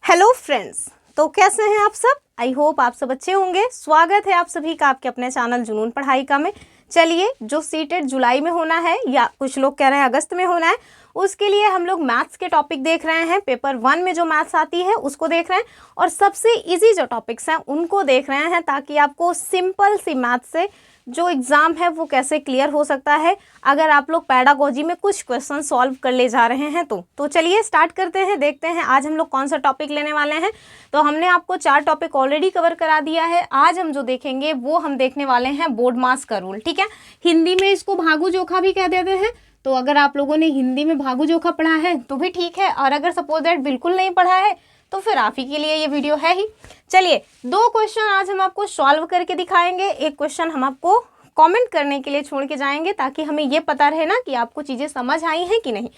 Hello friends, तो कैसे हैं आप सब। आई होप आप सब अच्छे होंगे। स्वागत है आप सभी का आपके अपने चैनल जुनून पढ़ाई का में। चलिए, जो सीटेट जुलाई में होना है या कुछ लोग कह रहे हैं अगस्त में होना है, उसके लिए हम लोग मैथ्स के टॉपिक देख रहे हैं। पेपर 1 में जो मैथ्स आती है उसको देख रहे हैं और सबसे इजी जो टॉपिक्स हैं उनको देख रहे हैं, ताकि आपको सिंपल सी मैथ्स से जो एग्ज़ाम है वो कैसे क्लियर हो सकता है अगर आप लोग पैडागोजी में कुछ क्वेश्चन सॉल्व कर ले जा रहे हैं। तो चलिए स्टार्ट करते हैं, देखते हैं आज हम लोग कौन सा टॉपिक लेने वाले हैं। तो हमने आपको 4 टॉपिक ऑलरेडी कवर करा दिया है। आज हम जो देखेंगे वो हम देखने वाले हैं बोर्ड मास का रूल। ठीक है, हिंदी में इसको भागू जोखा भी कह देते हैं। तो अगर आप लोगों ने हिंदी में भागू जोखा पढ़ा है तो भी ठीक है, और अगर सपोज दैट बिल्कुल नहीं पढ़ा है तो फिर आप ही के लिए ये वीडियो है ही। चलिए, 2 क्वेश्चन आज हम आपको सॉल्व करके दिखाएंगे। एक क्वेश्चन हम आपको कमेंट करने के लिए छोड़ के जाएंगे, ताकि हमें ये पता रहे ना कि आपको चीज़ें समझ आई हैं कि नहीं।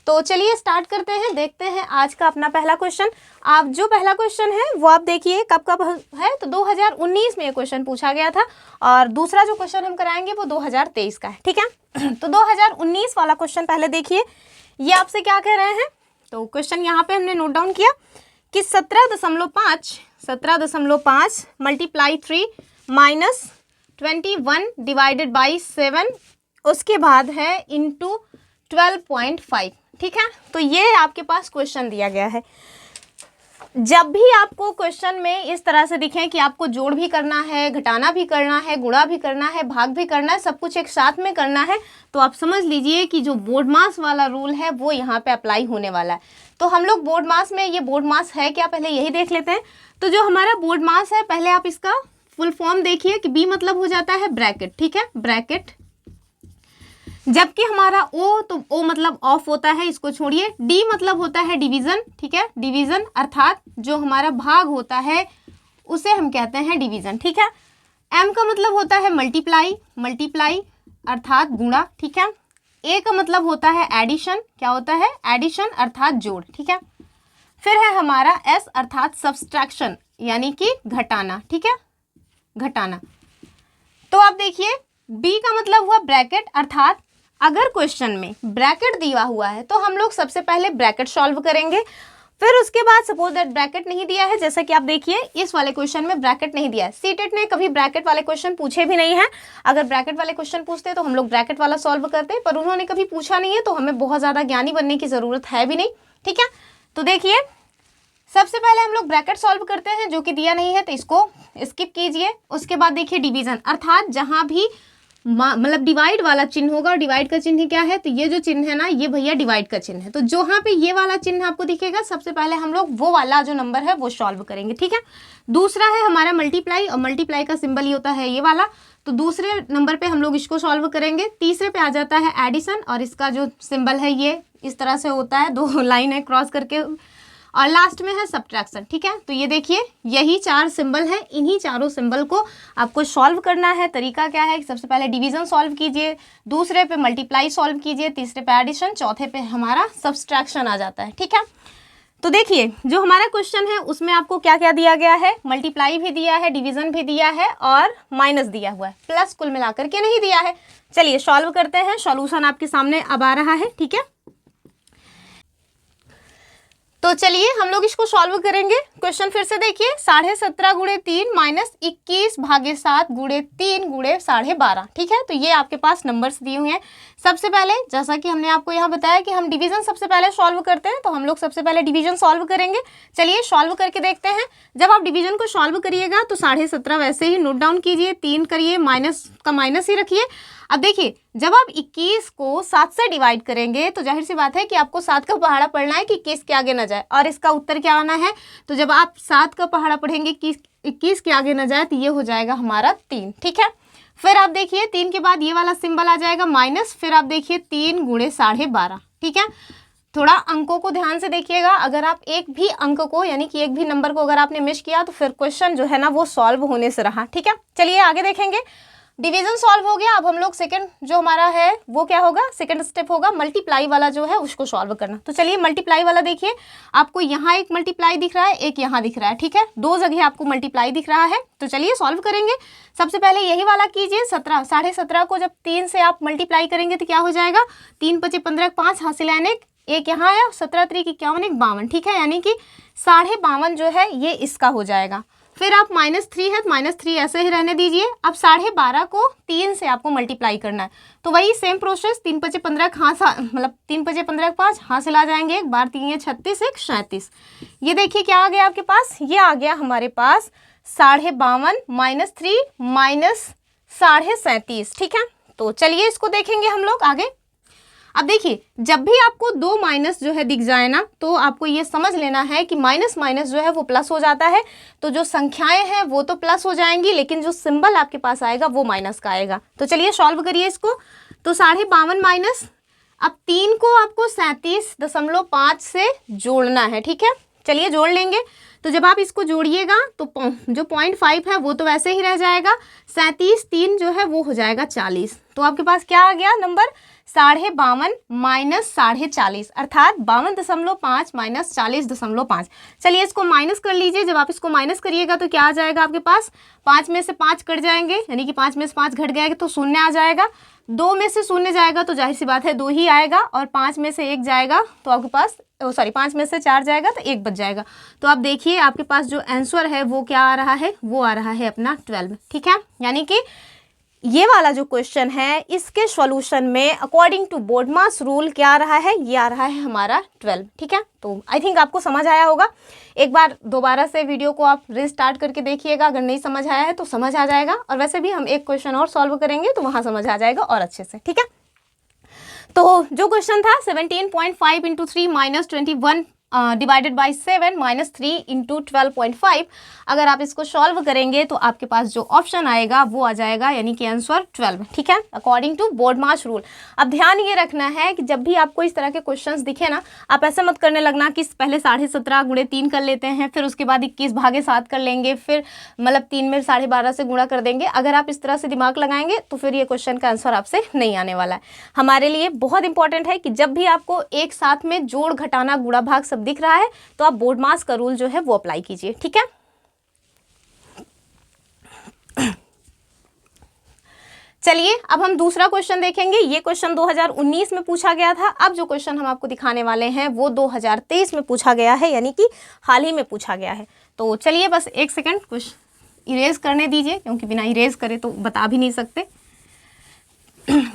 तो चलिए स्टार्ट करते हैं, देखते हैं आज का अपना पहला क्वेश्चन। आप जो पहला क्वेश्चन है वो आप देखिए कब है, तो 2019 में ये क्वेश्चन पूछा गया था, और दूसरा जो क्वेश्चन हम कराएंगे वो 2023 का है। ठीक है, तो 2019 वाला क्वेश्चन पहले देखिए, ये आपसे क्या कह रहे हैं। तो क्वेश्चन यहाँ पे हमने नोट डाउन किया कि 17.5 मल्टीप्लाई 3 माइनस 21 डिवाइडेड बाई 7, उसके बाद है इंटू 12.5। ठीक है, तो ये आपके पास क्वेश्चन दिया गया है। जब भी आपको क्वेश्चन में इस तरह से दिखे कि आपको जोड़ भी करना है, घटाना भी करना है, गुणा भी करना है, भाग भी करना है, सब कुछ एक साथ में करना है, तो आप समझ लीजिए कि जो बोर्ड मास वाला रूल है वो यहाँ पे अप्लाई होने वाला है। तो हम लोग बोर्ड मास में, ये बोर्ड मास है क्या, पहले यही देख लेते हैं। तो जो हमारा बोर्ड मास है, पहले आप इसका फुल फॉर्म देखिए कि बी मतलब हो जाता है ब्रैकेट। ठीक है, ब्रैकेट। जबकि हमारा ओ, तो ओ मतलब ऑफ होता है, इसको छोड़िए। डी मतलब होता है डिवीजन। ठीक है, डिवीजन अर्थात जो हमारा भाग होता है उसे हम कहते हैं डिवीजन। ठीक है, एम का मतलब होता है मल्टीप्लाई, मल्टीप्लाई अर्थात गुणा। ठीक है, ए का मतलब होता है एडिशन, क्या होता है, एडिशन अर्थात जोड़। ठीक है, फिर है हमारा एस अर्थात सब्सट्रैक्शन, यानी कि घटाना। ठीक है, घटाना। तो आप देखिए, बी का मतलब हुआ ब्रैकेट, अर्थात अगर क्वेश्चन में ब्रैकेट दिया हुआ है तो हम लोग सबसे पहले ब्रैकेट सॉल्व करेंगे। फिर उसके बाद सपोज दैट ब्रैकेट नहीं दिया है, जैसा कि आप देखिए इस वाले क्वेश्चन में ब्रैकेट नहीं दिया है। सीटेट ने कभी ब्रैकेट वाले क्वेश्चन पूछे भी नहीं है। अगर ब्रैकेट वाले क्वेश्चन पूछते तो हम लोग ब्रैकेट वाला सॉल्व करते, पर उन्होंने कभी पूछा नहीं है, तो हमें बहुत ज़्यादा ज्ञानी बनने की ज़रूरत है भी नहीं। ठीक है, तो देखिए सबसे पहले हम लोग ब्रैकेट सॉल्व करते हैं, जो कि दिया नहीं है तो इसको स्किप कीजिए। उसके बाद देखिए डिवीजन, अर्थात जहां भी मतलब डिवाइड वाला चिन्ह होगा, और डिवाइड का चिन्ह क्या है, तो ये जो चिन्ह है ना, ये भैया डिवाइड का चिन्ह है। तो जहां पे ये वाला चिन्ह आपको दिखेगा, सबसे पहले हम लोग वो वाला जो नंबर है वो सॉल्व करेंगे। ठीक है, दूसरा है हमारा मल्टीप्लाई, और मल्टीप्लाई का सिंबल ही होता है ये वाला, तो दूसरे नंबर पे हम लोग इसको सॉल्व करेंगे। तीसरे पे आ जाता है एडिशन, और इसका जो सिंबल है ये इस तरह से होता है, 2 लाइन है क्रॉस करके, और लास्ट में है सब्ट्रैक्शन। ठीक है, तो ये देखिए यही 4 सिंबल हैं, इन्हीं चारों सिंबल को आपको सॉल्व करना है। तरीका क्या है, सबसे पहले डिवीजन सॉल्व कीजिए, दूसरे पे मल्टीप्लाई सॉल्व कीजिए, तीसरे पे एडिशन, चौथे पे हमारा सब्ट्रैक्शन आ जाता है। ठीक है, तो देखिए जो हमारा क्वेश्चन है उसमें आपको क्या क्या दिया गया है, मल्टीप्लाई भी दिया है, डिवीजन भी दिया है, और माइनस दिया हुआ है, प्लस कुल मिलाकर के नहीं दिया है। चलिए सॉल्व करते हैं, सॉल्यूशन आपके सामने अब आ रहा है। ठीक है, तो चलिए हम लोग इसको सॉल्व करेंगे। क्वेश्चन फिर से देखिए, 17.5 गुणे 3 माइनस 21 भागे 7 गुणे 3 गुणे 12.5। ठीक है, तो ये आपके पास नंबर्स दिए हुए हैं। सबसे पहले जैसा कि हमने आपको यहाँ बताया कि हम डिवीजन सबसे पहले सॉल्व करते हैं, तो हम लोग सबसे पहले डिवीजन सॉल्व करेंगे। चलिए सॉल्व करके देखते हैं। जब आप डिवीजन को सॉल्व करिएगा तो 17.5 वैसे ही नोट डाउन कीजिए, 3 करिए, माइनस का माइनस ही रखिए। अब देखिए जब आप 21 को 7 से डिवाइड करेंगे तो जाहिर सी बात है कि आपको 7 का पहाड़ा पढ़ना है कि 21 के आगे न जाए, और इसका उत्तर क्या आना है। तो जब आप 7 का पहाड़ा पढ़ेंगे कि 21 के आगे न जाए, तो ये हो जाएगा हमारा 3। ठीक है, फिर आप देखिए 3 के बाद ये वाला सिंबल आ जाएगा माइनस, फिर आप देखिए 3 गुणे 12.5। ठीक है, थोड़ा अंकों को ध्यान से देखिएगा। अगर आप एक भी अंक को, यानी कि एक भी नंबर को अगर आपने मिस किया तो फिर क्वेश्चन जो है ना वो सॉल्व होने से रहा। ठीक है, चलिए आगे देखेंगे। डिवीजन सॉल्व हो गया। अब हम लोग सेकंड जो हमारा है वो क्या होगा, सेकंड स्टेप होगा मल्टीप्लाई वाला जो है उसको सॉल्व करना। तो चलिए मल्टीप्लाई वाला देखिए, आपको यहाँ एक मल्टीप्लाई दिख रहा है, एक यहाँ दिख रहा है। ठीक है, 2 जगह आपको मल्टीप्लाई दिख रहा है। तो चलिए सॉल्व करेंगे। सबसे पहले यही वाला कीजिए, 17.5 को जब 3 से आप मल्टीप्लाई करेंगे तो क्या हो जाएगा, 3 × 5 = 15, 5 हासिल आने एक यहाँ आया, 17 × 3 = 51, 52। ठीक है, यानी कि 52.5 जो है ये इसका हो जाएगा। फिर आप -3 है तो -3 ऐसे ही रहने दीजिए। अब 12.5 को 3 से आपको मल्टीप्लाई करना है, तो वही सेम प्रोसेस 3 × 5 = 15, मतलब 3 × 5 = 5, हासिल आ जाएंगे, 1 बार 3 × 36, 1 37। ये देखिए क्या आ गया आपके पास, ये आ गया हमारे पास 52.5 - 3 -37, ठीक है। तो चलिए इसको देखेंगे हम लोग आगे। अब देखिए जब भी आपको 2 माइनस जो है दिख जाए ना, तो आपको ये समझ लेना है कि माइनस माइनस जो है वो प्लस हो जाता है। तो जो संख्याएं हैं वो तो प्लस हो जाएंगी, लेकिन जो सिंबल आपके पास आएगा वो माइनस का आएगा। तो चलिए सॉल्व करिए इसको। तो 52.5 माइनस, अब 3 को आपको 37.5 से जोड़ना है, ठीक है। चलिए जोड़ लेंगे। तो जब आप इसको जोड़िएगा तो जो 0.5 है वो तो वैसे ही रह जाएगा, 37 3 जो है वो हो जाएगा 40। तो आपके पास क्या आ गया नंबर, 52.5 - 40.5, अर्थात 52.5 - 40.5। चलिए इसको माइनस कर लीजिए। जब आप इसको माइनस करिएगा तो क्या आ जाएगा आपके पास, 5 में से 5 कट जाएंगे, यानी कि 5 में से 5 घट गया तो 0 आ जाएगा। 2 में से 0 जाएगा तो जाहिर सी बात है 2 ही आएगा, और 5 में से 1 जाएगा तो आपके पास 5 में से 4 जाएगा तो 1 बच जाएगा। तो आप देखिए आपके पास जो आंसर है वो क्या आ रहा है, वो आ रहा है अपना 12, ठीक है। यानी कि ये वाला जो क्वेश्चन है इसके सॉल्यूशन में अकॉर्डिंग टू बोडमास रूल क्या आ रहा है, ये आ रहा है हमारा 12, ठीक है। तो आई थिंक आपको समझ आया होगा। एक बार दोबारा से वीडियो को आप रिस्टार्ट करके देखिएगा, अगर नहीं समझ आया है तो समझ आ जाएगा, और वैसे भी हम एक क्वेश्चन और सॉल्व करेंगे तो वहाँ समझ आ जाएगा और अच्छे से, ठीक है। तो जो क्वेश्चन था 17.5 × 3 - 21 डिवाइडेड बाई 7 -3 × 12.5, अगर आप इसको सॉल्व करेंगे तो आपके पास जो ऑप्शन आएगा वो आ जाएगा, यानी कि आंसर 12, ठीक है, अकॉर्डिंग टू बोडमास रूल। अब ध्यान ये रखना है कि जब भी आपको इस तरह के क्वेश्चंस दिखे ना, आप ऐसे मत करने लगना कि पहले 17.5 × 3 कर लेते हैं, फिर उसके बाद 21/7 कर लेंगे, फिर मतलब 3 में 12.5 से गुणा कर देंगे। अगर आप इस तरह से दिमाग लगाएंगे तो फिर ये क्वेश्चन का आंसर आपसे नहीं आने वाला है। हमारे लिए बहुत इंपॉर्टेंट है कि जब भी आपको एक साथ में जोड़ घटाना गुणा भाग सब दिख रहा है तो आप बोडमास का रूल जो है वो अप्लाई कीजिए, ठीक है। चलिए अब हम दूसरा क्वेश्चन देखेंगे। ये क्वेश्चन 2019 में पूछा गया था। अब जो क्वेश्चन हम आपको दिखाने वाले हैं वो 2023 में पूछा गया है, यानी कि हाल ही में पूछा गया है। तो चलिए बस एक सेकंड कुछ इरेज करने दीजिए, क्योंकि बिना इरेज करे तो बता भी नहीं सकते।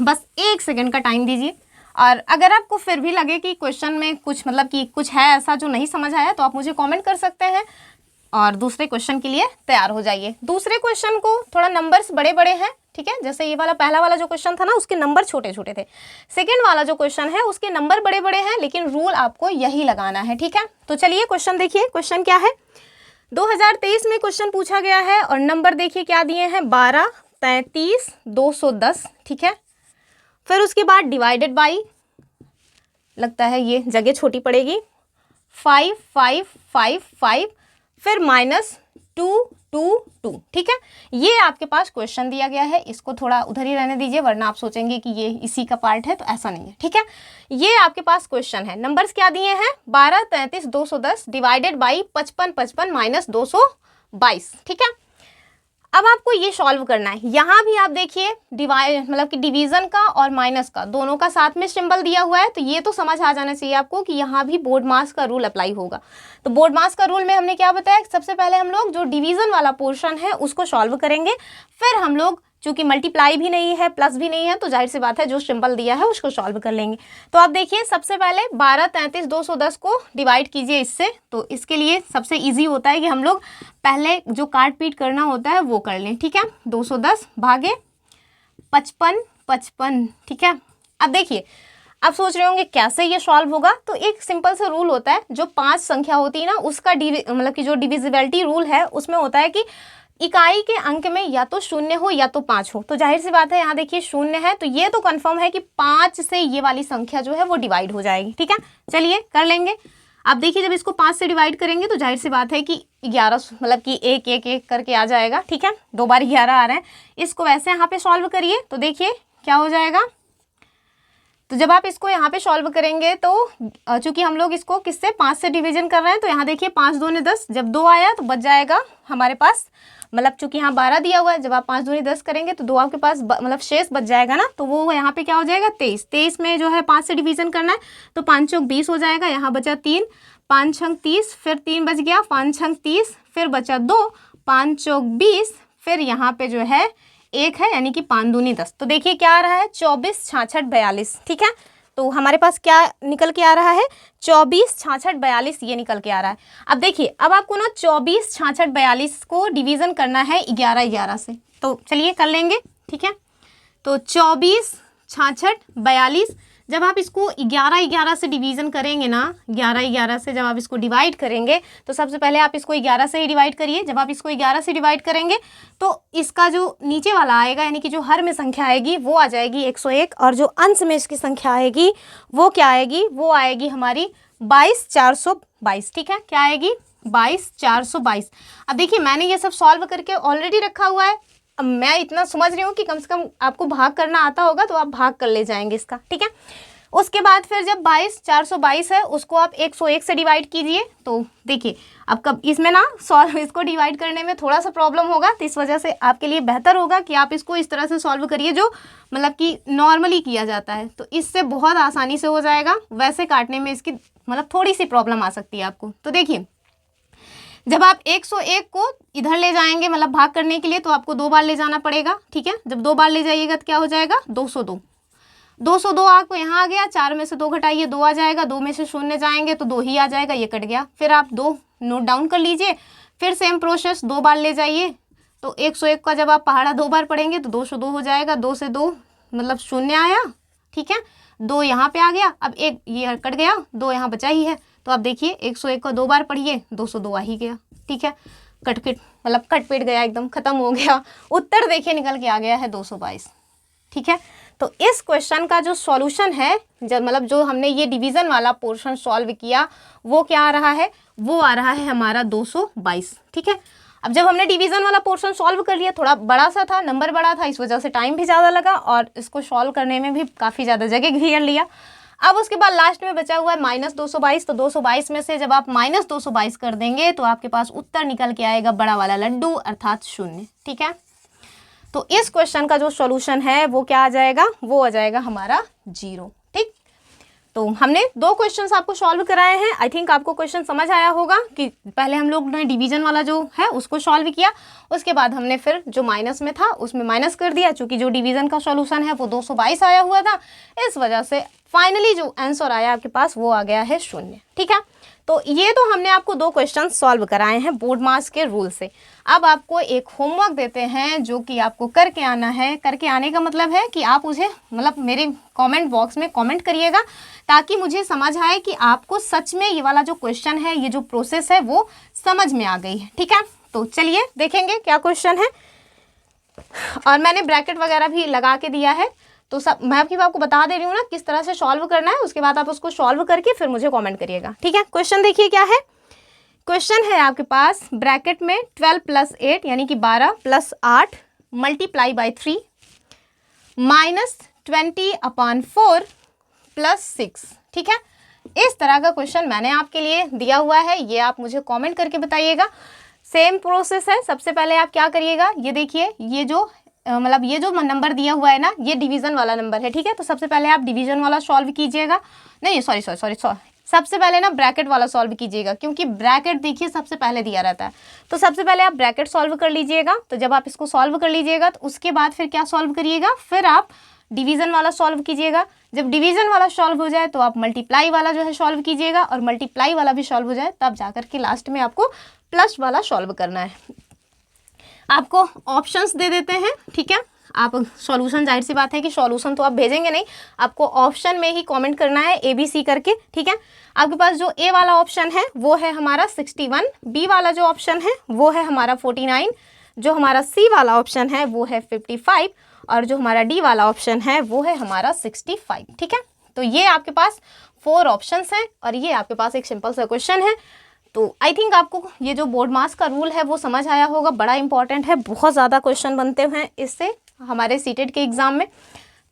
बस एक सेकंड का टाइम दीजिए। और अगर आपको फिर भी लगे कि क्वेश्चन में कुछ मतलब कि कुछ है ऐसा जो नहीं समझ आया, तो आप मुझे कमेंट कर सकते हैं और दूसरे क्वेश्चन के लिए तैयार हो जाइए। दूसरे क्वेश्चन को थोड़ा नंबर्स बड़े बड़े हैं, ठीक है। जैसे ये वाला पहला वाला जो क्वेश्चन था ना, उसके नंबर छोटे छोटे थे। सेकंड वाला जो क्वेश्चन है उसके नंबर बड़े बड़े हैं, लेकिन रूल आपको यही लगाना है, ठीक है। तो चलिए क्वेश्चन देखिए। क्वेश्चन क्या है, 2023 में क्वेश्चन पूछा गया है और नंबर देखिए क्या दिए हैं, 12, 33, 210, ठीक है। फिर उसके बाद डिवाइडेड बाई, लगता है ये जगह छोटी पड़ेगी, 5, 5, 5, 5, फिर -2, ठीक है। ये आपके पास क्वेश्चन दिया गया है, इसको थोड़ा उधर ही रहने दीजिए, वरना आप सोचेंगे कि ये इसी का पार्ट है, तो ऐसा नहीं है, ठीक है। ये आपके पास क्वेश्चन है। नंबर्स क्या दिए हैं, 12, 33, 210 डिवाइडेड बाई 55, 55 - 222, ठीक है। अब आपको ये सॉल्व करना है। यहाँ भी आप देखिए डिवाइड मतलब कि डिवीजन का और माइनस का दोनों का साथ में सिंबल दिया हुआ है, तो ये तो समझ आ जाना चाहिए आपको कि यहाँ भी बोडमास का रूल अप्लाई होगा। तो बोडमास का रूल में हमने क्या बताया, सबसे पहले हम लोग जो डिवीजन वाला पोर्शन है उसको सॉल्व करेंगे, फिर हम लोग चूंकि मल्टीप्लाई भी नहीं है प्लस भी नहीं है, तो जाहिर सी बात है जो सिंबल दिया है उसको सॉल्व कर लेंगे। तो आप देखिए सबसे पहले 12, 33, 210 को डिवाइड कीजिए इससे। तो इसके लिए सबसे इजी होता है कि हम लोग पहले जो काट पीट करना होता है वो कर लें, ठीक है। 210 भागे 55, 55, ठीक है। अब देखिए आप सोच रहे होंगे कैसे ये सॉल्व होगा, तो एक सिंपल सा रूल होता है, जो 5 संख्या होती है ना उसका मतलब कि जो डिविजिबिलिटी रूल है उसमें होता है कि इकाई के अंक में या तो 0 हो या तो 5 हो। तो जाहिर सी बात है यहाँ देखिए 0 है, तो ये तो कंफर्म है कि 5 से ये वाली संख्या जो है वो डिवाइड हो जाएगी, ठीक है। चलिए कर लेंगे। आप देखिए जब इसको 5 से डिवाइड करेंगे तो जाहिर सी बात है कि 11 मतलब कि 1, 1, 1 करके आ जाएगा, ठीक है। 2 बार 11 आ रहे हैं। इसको वैसे यहाँ पे सॉल्व करिए तो देखिए क्या हो जाएगा। तो जब आप इसको यहाँ पे सॉल्व करेंगे तो चूंकि हम लोग इसको किससे 5 से डिवीजन कर रहे हैं, तो यहाँ देखिए 5 दूनी 10, जब 2 आया तो बच जाएगा हमारे पास, मतलब चूंकि यहाँ 12 दिया हुआ है, जब आप 5 दूनी 10 करेंगे तो 2 आपके पास मतलब शेष बच जाएगा ना, तो वो यहाँ पे क्या हो जाएगा 23। 23 में जो है 5 से डिवीजन करना है, तो 5 चौक 20 हो जाएगा, यहाँ बचा 3, 5 छंग 30, फिर 3 बच गया, 5 छंग 30, फिर बचा 2, 5 चौक 20, फिर यहाँ पे जो है 1 है, यानी कि 5 दूनी 10। तो देखिए क्या आ रहा है, 24, 66, 42। ठीक है, तो हमारे पास क्या निकल के आ रहा है, 24, 66, 42 ये निकल के आ रहा है। अब देखिए, अब आपको ना 24, 66, 42 को डिवीज़न करना है 11, 11 से। तो चलिए कर लेंगे। ठीक है, तो 24, 66, 42, जब आप इसको 11, 11 से डिवीज़न करेंगे ना, 11, 11 से जब आप इसको डिवाइड करेंगे, तो सबसे पहले आप इसको 11 से ही डिवाइड करिए। जब आप इसको 11 से डिवाइड करेंगे तो इसका जो नीचे वाला आएगा, यानी कि जो हर में संख्या आएगी वो आ जाएगी 101, और जो अंश में इसकी संख्या आएगी वो क्या आएगी, वो आएगी हमारी 22, 422। ठीक है, क्या आएगी, 22, 422। अब देखिए, मैंने ये सब सॉल्व करके ऑलरेडी रखा हुआ है। अब मैं इतना समझ रही हूँ कि कम से कम आपको भाग करना आता होगा, तो आप भाग कर ले जाएंगे इसका। ठीक है, उसके बाद फिर जब 22, 422 है, उसको आप 101 से डिवाइड कीजिए। तो देखिए, अब कब इसमें ना सॉल्व, इसको डिवाइड करने में थोड़ा सा प्रॉब्लम होगा, तो इस वजह से आपके लिए बेहतर होगा कि आप इसको इस तरह से सॉल्व करिए जो मतलब कि नॉर्मली किया जाता है। तो इससे बहुत आसानी से हो जाएगा। वैसे काटने में इसकी मतलब थोड़ी सी प्रॉब्लम आ सकती है आपको। तो देखिए, जब आप 101 को इधर ले जाएंगे मतलब भाग करने के लिए, तो आपको 2 बार ले जाना पड़ेगा। ठीक है, जब 2 बार ले जाइएगा तो क्या हो जाएगा, 202। 202 आपको यहाँ आ गया, 4 में से 2 घटाइए, 2 आ जाएगा, 2 में से 0 जाएंगे तो 2 ही आ जाएगा, ये कट गया। फिर आप 2 नोट डाउन कर लीजिए, फिर सेम प्रोसेस 2 बार ले जाइए। तो 101 का जब आप पहाड़ा 2 बार पढ़ेंगे तो 202 हो जाएगा, 2 से 2 मतलब 0 आया। ठीक है, 2 यहाँ पे आ गया, अब 1 ये कट गया, 2 यहाँ बचा ही है। तो आप देखिए 101 का 2 बार पढ़िए, 202 आ ही गया। ठीक है, कटपिट मतलब कटपिट गया, एकदम खत्म हो गया। उत्तर देखिए निकल के आ गया है 222। ठीक है, तो इस क्वेश्चन का जो सॉल्यूशन है, जब मतलब जो हमने ये डिवीज़न वाला पोर्शन सॉल्व किया, वो क्या आ रहा है, वो आ रहा है हमारा 222। ठीक है, अब जब हमने डिवीज़न वाला पोर्शन सॉल्व कर लिया, थोड़ा बड़ा सा था, नंबर बड़ा था, इस वजह से टाइम भी ज़्यादा लगा और इसको सॉल्व करने में भी काफ़ी ज़्यादा जगह घेर लिया। अब उसके बाद लास्ट में बचा हुआ है -222। तो 222 में से जब आप -222 कर देंगे तो आपके पास उत्तर निकल के आएगा बड़ा वाला लड्डू, अर्थात 0। ठीक है, तो इस क्वेश्चन का जो सॉल्यूशन है वो क्या आ जाएगा, वो आ जाएगा हमारा 0। ठीक, तो हमने 2 क्वेश्चंस आपको सॉल्व कराए हैं। आई थिंक आपको क्वेश्चन समझ आया होगा कि पहले हम लोग ने डिवीजन वाला जो है उसको सॉल्व किया, उसके बाद हमने फिर जो माइनस में था उसमें माइनस कर दिया, चूंकि जो डिवीजन का सॉल्यूशन है वो 222 आया हुआ था, इस वजह से फाइनली जो आंसर आया आपके पास वो आ गया है 0। ठीक है, तो ये तो हमने आपको 2 क्वेश्चन सॉल्व कराए हैं बोर्ड मार्क्स के रूल से। अब आपको एक होमवर्क देते हैं जो कि आपको करके आना है। करके आने का मतलब है कि आप मुझे मतलब मेरे कमेंट बॉक्स में कमेंट करिएगा, ताकि मुझे समझ आए कि आपको सच में ये वाला जो क्वेश्चन है, ये जो प्रोसेस है वो समझ में आ गई है। ठीक है, तो चलिए देखेंगे क्या क्वेश्चन है। और मैंने ब्रैकेट वगैरह भी लगा के दिया है, तो सब मैं आपको बता दे रही हूँ ना किस तरह से सॉल्व करना है। उसके बाद आप उसको सॉल्व करके फिर मुझे कमेंट करिएगा। ठीक है, क्वेश्चन देखिए क्या है। क्वेश्चन है आपके पास ब्रैकेट में 12 + 8 यानी कि 12 + 8 मल्टीप्लाई बाई 3 -20/4 + 6। ठीक है, इस तरह का क्वेश्चन मैंने आपके लिए दिया हुआ है, ये आप मुझे कमेंट करके बताइएगा। सेम प्रोसेस है। सबसे पहले आप क्या करिएगा, ये देखिए, ये जो मतलब ये जो नंबर दिया हुआ है ना, ये डिवीज़न वाला नंबर है। ठीक है, तो सबसे पहले आप डिवीज़न वाला सॉल्व कीजिएगा। नहीं सॉरी, सबसे पहले ना ब्रैकेट वाला सॉल्व कीजिएगा, क्योंकि ब्रैकेट देखिए सबसे पहले दिया रहता है। तो सबसे पहले आप ब्रैकेट सॉल्व कर लीजिएगा। तो जब आप इसको सॉल्व कर लीजिएगा तो उसके बाद फिर क्या सॉल्व करिएगा, फिर आप डिवीज़न वाला सॉल्व कीजिएगा। जब डिवीज़न वाला सॉल्व हो जाए तो आप मल्टीप्लाई वाला जो है सॉल्व कीजिएगा, और मल्टीप्लाई वाला भी सॉल्व हो जाए तब जाकर के लास्ट में आपको प्लस वाला सॉल्व करना है। आपको ऑप्शंस दे देते हैं। ठीक है, आप सॉल्यूशन, जाहिर सी बात है कि सॉल्यूशन तो आप भेजेंगे नहीं, आपको ऑप्शन में ही कमेंट करना है ABC करके। ठीक है, आपके पास जो A वाला ऑप्शन है वो है हमारा 61, B वाला जो ऑप्शन है वो है हमारा 49, जो हमारा C वाला ऑप्शन है वो है 55, और जो हमारा D वाला ऑप्शन है वो है हमारा 65। ठीक है, तो ये आपके पास 4 ऑप्शंस हैं और ये आपके पास एक सिंपल सा क्वेश्चन है। तो आई थिंक आपको ये जो बोर्ड मार्क्स का रूल है वो समझ आया होगा। बड़ा इंपॉर्टेंट है, बहुत ज़्यादा क्वेश्चन बनते हैं इससे हमारे सीटेट के एग्ज़ाम में।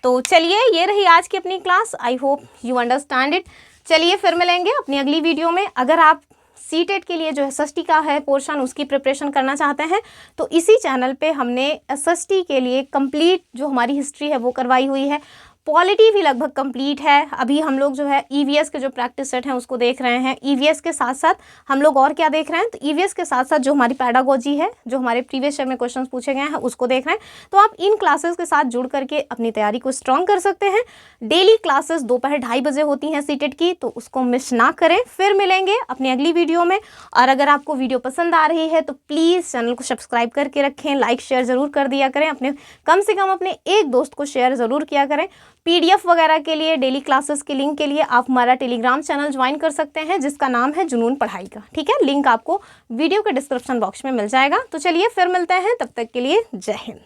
तो चलिए, ये रही आज की अपनी class. I hope you understand it. चलिए फिर मिलेंगे अपनी अगली वीडियो में। अगर आप सीटेट के लिए जो SST का है पोर्शन, उसकी प्रिपरेशन करना चाहते हैं तो इसी चैनल पे हमने SST के लिए कंप्लीट जो हमारी हिस्ट्री है वो करवाई हुई है। पॉलिटी भी लगभग कंप्लीट है। अभी हम लोग जो है ईवीएस के जो प्रैक्टिस सेट हैं उसको देख रहे हैं। ईवीएस के साथ साथ हम लोग और क्या देख रहे हैं, तो ईवीएस के साथ साथ जो हमारी पैडागोजी है, जो हमारे प्रीवियस ईयर में क्वेश्चंस पूछे गए हैं उसको देख रहे हैं। तो आप इन क्लासेस के साथ जुड़ करके अपनी तैयारी को स्ट्रॉन्ग कर सकते हैं। डेली क्लासेस दोपहर 2:30 बजे होती हैं सीटेट की, तो उसको मिस ना करें। फिर मिलेंगे अपनी अगली वीडियो में। और अगर आपको वीडियो पसंद आ रही है तो प्लीज़ चैनल को सब्सक्राइब करके रखें, लाइक शेयर ज़रूर कर दिया करें, अपने कम से कम अपने एक दोस्त को शेयर ज़रूर किया करें। पीडीएफ वगैरह के लिए, डेली क्लासेस के लिंक के लिए आप हमारा टेलीग्राम चैनल ज्वाइन कर सकते हैं जिसका नाम है जुनून पढ़ाई का। ठीक है, लिंक आपको वीडियो के डिस्क्रिप्शन बॉक्स में मिल जाएगा। तो चलिए फिर मिलते हैं, तब तक के लिए जय हिंद।